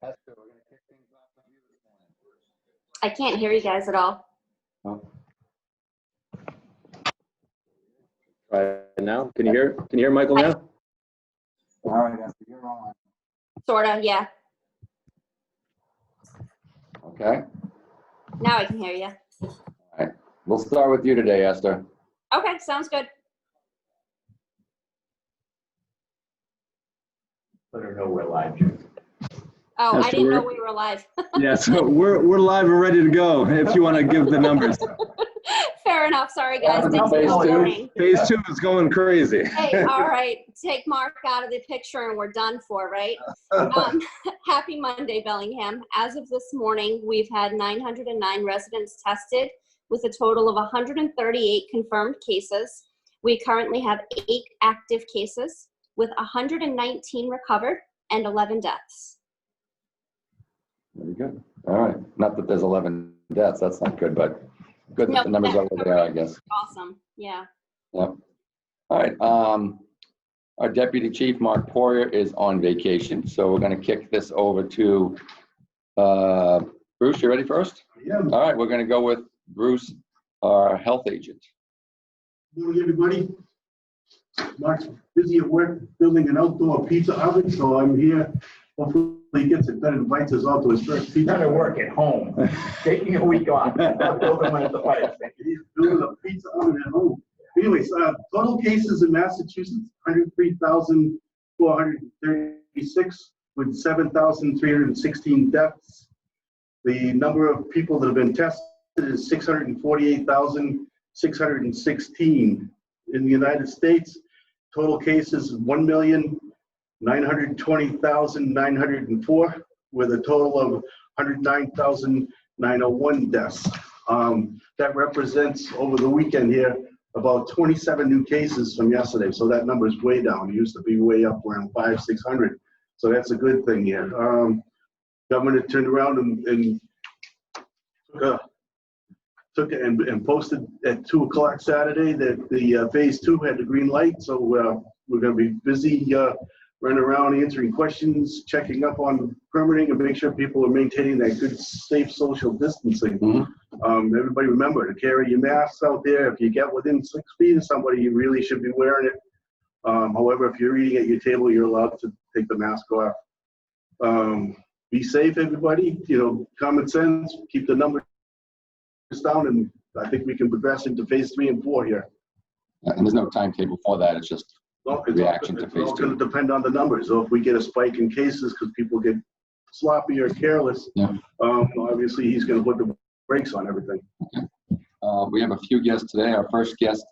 Esther, we're going to kick things off with you this morning. I can't hear you guys at all. Oh. Try it now. Can you hear Michael now? All right, Esther, you're on. Sorta, yeah. Okay. Now I can hear you. All right. We'll start with you today, Esther. Okay, sounds good. Let her know we're live, Jim. Oh, Yes, I didn't know we're- we were live. Yeah, so we're live and ready to go if you want to give the numbers. Fair enough. Sorry, guys. Thanks Phase for two. warning. Phase 2 is going crazy. Hey, all right. Take Mark out of the picture and we're done for, right? Happy Monday, Bellingham. As of this morning, we've had 909 residents tested with a total of 138 confirmed cases. We currently have 8 active cases with 119 recovered and 11 deaths. Very good. All right. Not that there's 11 deaths. That's not good, but good that No, the numbers are what they are, I guess. Awesome. Yeah. Yep. All right. Our Deputy Chief, Mark Poirier, is on vacation. So we're going to kick this over to Bruce. You ready first? Yeah. All right. We're going to go with Bruce, our health agent. Good morning, everybody. Mark's busy at work building an outdoor pizza oven, so I'm here. Hopefully he gets it done and invites us all to his first He's pizza. trying to work at home, taking a week off, not building one at the fire station. He's building a pizza oven at home. Anyways, total cases in Massachusetts, 103,436 with 7,316 deaths. The number of people that have been tested is 648,616 in the United States. Total cases 1,920,904 with a total of 109,901 deaths. That represents over the weekend here about 27 new cases from yesterday. So that number is way down. It used to be way up around 500-600. So that's a good thing here. Government turned around and took it and posted at 2 o'clock Saturday that the phase 2 had the green light. So we're going to be busy running around answering questions, checking up on permitting, and make sure people are maintaining that good, safe social distancing. Mm-hmm. Everybody remember to carry your masks out there. If you get within 6 feet of somebody, you really should be wearing it. However, if you're eating at your table, you're allowed to take the mask off. Be safe, everybody. You know, common sense, keep the numbers down, and I think we can progress into phase 3 and 4 here. And there's no timetable for that. It's just reaction to phase 2. It's all going to depend on the numbers. So if we get a spike in cases because people get sloppy or careless, obviously he's going to put the brakes on everything. Okay. We have a few guests today. Our first guest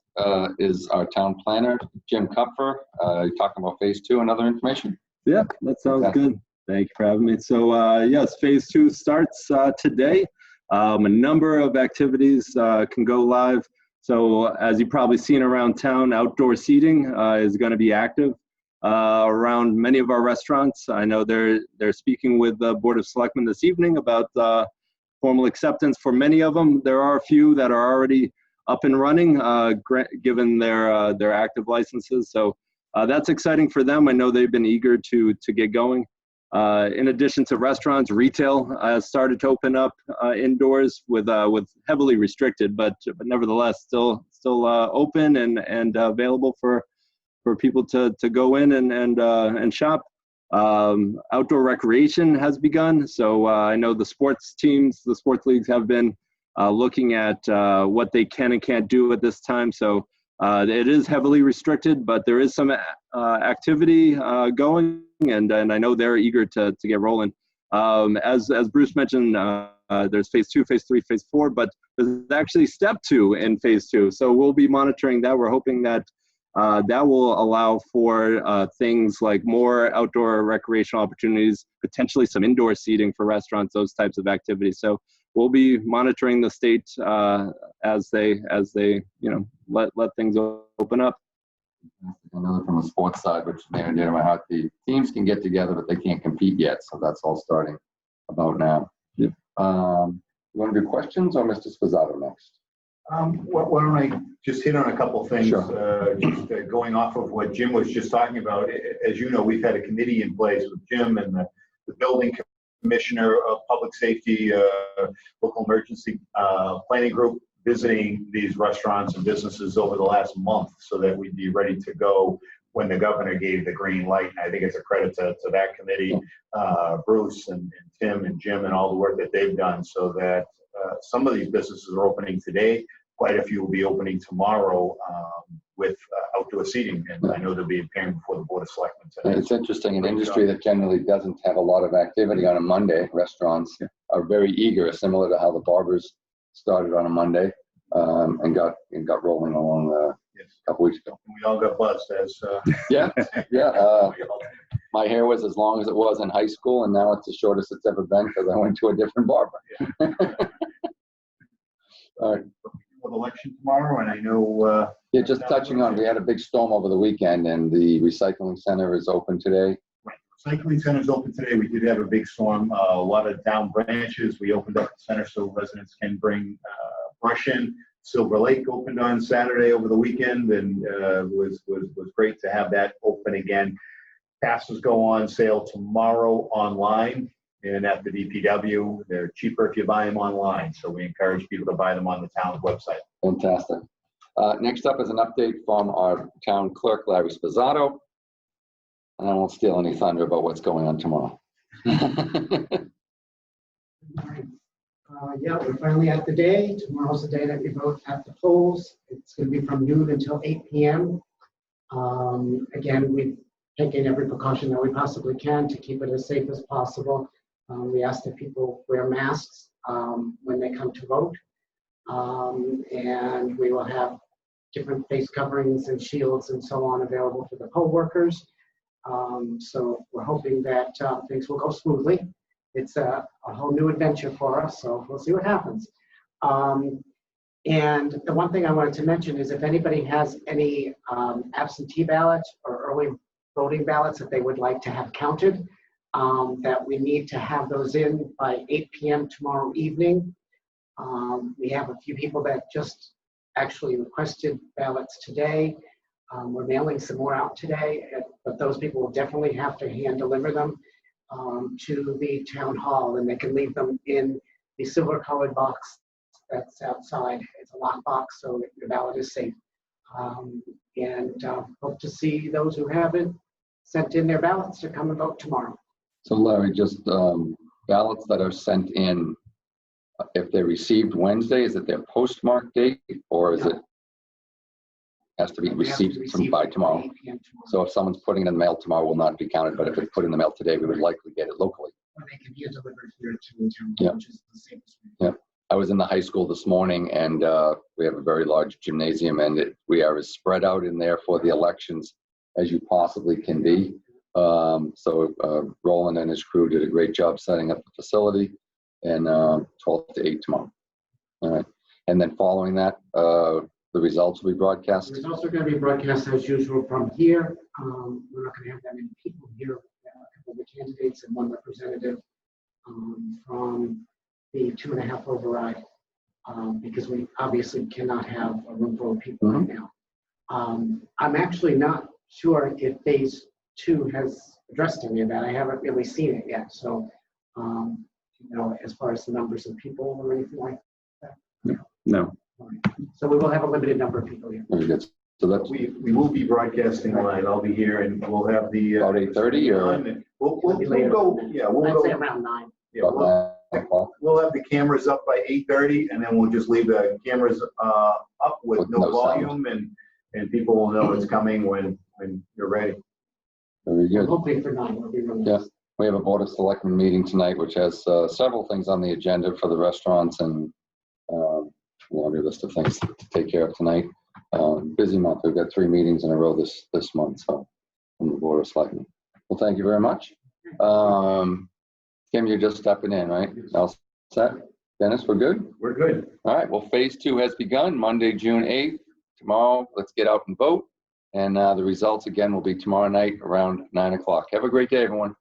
is our town planner, Jim Kupfer, talking about phase 2 and other information. Yeah, that sounds good. Thank you for having me. So yes, phase 2 starts today. A number of activities can go live. So as you've probably seen around town, outdoor seating is going to be active around many of our restaurants. I know they're speaking with the Board of Selectmen this evening about formal acceptance for many of them. There are a few that are already up and running, given their active licenses. So that's exciting for them. I know they've been eager to get going. In addition to restaurants, retail started to open up indoors with heavily restricted, but nevertheless still open and available for people to go in and shop. Outdoor recreation has begun. So I know the sports teams, the sports leagues have been looking at what they can and can't do at this time. So it is heavily restricted, but there is some activity going, and I know they're eager to get rolling. As Bruce mentioned, there's phase 2, phase 3, phase 4, but there's actually step 2 in phase 2. So we'll be monitoring that. We're hoping that that will allow for things like more outdoor recreational opportunities, potentially some indoor seating for restaurants, those types of activities. So we'll be monitoring the state as they let things open up. I know that from the sports side, which is near and dear to my heart, the teams can get together, but they can't compete yet. So that's all starting about now. Yeah. You want to do questions or Mr. Spazzato next? Why don't I just hit on a couple things, Sure. Going off of what Jim was just talking about. As you know, we've had a committee in place with Jim and the building Commissioner of Public Safety, Local Emergency Planning Group, visiting these restaurants and businesses over the last month so that we'd be ready to go when the governor gave the green light. And I think it's a credit to that committee, Bruce and Tim and Jim and all the work that they've done, so that some of these businesses are opening today. Quite a few will be opening tomorrow with outdoor seating, and I know they'll be appearing before the Board of Selectmen today. It's interesting, an industry that generally doesn't have a lot of activity on a Monday. Restaurants are very eager, similar to how the barbers started on a Monday and got rolling along a couple weeks ago. We all got buzzed as yeah. My hair was as long as it was in high school, and now it's the shortest it's ever been because I went to a different barber. All right. With election tomorrow, and I know. Yeah, just touching on, we had a big storm over the weekend, and the recycling center is open today. Right. Recycling center is open today. We did have a big storm, a lot of down branches. We opened up the center so residents can bring brush in. Silver Lake opened on Saturday over the weekend, and was great to have that open again. Passes go on sale tomorrow online and at the DPW. They're cheaper if you buy them online, so we encourage people to buy them on the town's website. Fantastic. Next up is an update from our town clerk, Larry Spazzato. And I won't steal any thunder about what's going on tomorrow. Yeah, we're finally at the day. Tomorrow's the day that we vote at the polls. It's going to be from noon until 8 p.m. Again, we've taken every precaution that we possibly can to keep it as safe as possible. We ask that people wear masks when they come to vote. And we will have different face coverings and shields and so on available for the poll workers. So we're hoping that things will go smoothly. It's a whole new adventure for us, so we'll see what happens. And the one thing I wanted to mention is if anybody has any absentee ballots or early voting ballots that they would like to have counted, that we need to have those in by 8 p.m. tomorrow evening. We have a few people that just actually requested ballots today. We're mailing some more out today, but those people will definitely have to hand deliver them to the town hall, and they can leave them in the silver colored box that's outside. It's a lock box, so that your ballot is safe. And hope to see those who haven't sent in their ballots to come and vote tomorrow. So Larry, just ballots that are sent in, if they're received Wednesday, is it their postmark date, or is it has to be received by tomorrow? So if someone's putting it in the mail tomorrow, will not be counted, but if it's put in the mail today, we would likely get it locally. Or they can be delivered here to the town, Yeah. which is the safest way. Yeah. I was in the high school this morning, and we have a very large gymnasium, and we are as spread out in there for the elections as you possibly can be. So Roland and his crew did a great job setting up the facility, and 12 to 8 tomorrow. All right. And then following that, the results will be broadcast. The results are going to be broadcast as usual from here. We're not going to have that many people here. A couple of the candidates and one representative from the 2.5 override, because we obviously cannot have a room full of people right now. I'm actually not sure if phase 2 has addressed any of that. I haven't really seen it yet. So, you know, as far as the numbers of people or anything like that. No. So we will have a limited number of people here. Very good. So that's We will be broadcasting live. I'll be here, and we'll have the about 8:30 or we'll go. Yeah, we'll I'd say go. around 9. Yeah, about 9 o'clock? we'll have the cameras up by 8:30, and then we'll just leave the cameras up with no volume, and people will know it's coming when you're ready. Very good. Hopefully for 9, we'll be running. Yeah. We have a Board of Selectmen meeting tonight, which has several things on the agenda for the restaurants and a laundry list of things to take care of tonight. Busy month. We've got 3 meetings in a row this month, so from the Board of Selectmen. Well, thank you very much. Kim, you're just stepping in, right? All set? Dennis, we're good? We're good. All right. Well, phase 2 has begun Monday, June 8th. Tomorrow, let's get out and vote. And the results again will be tomorrow night around 9 o'clock. Have a great day, everyone.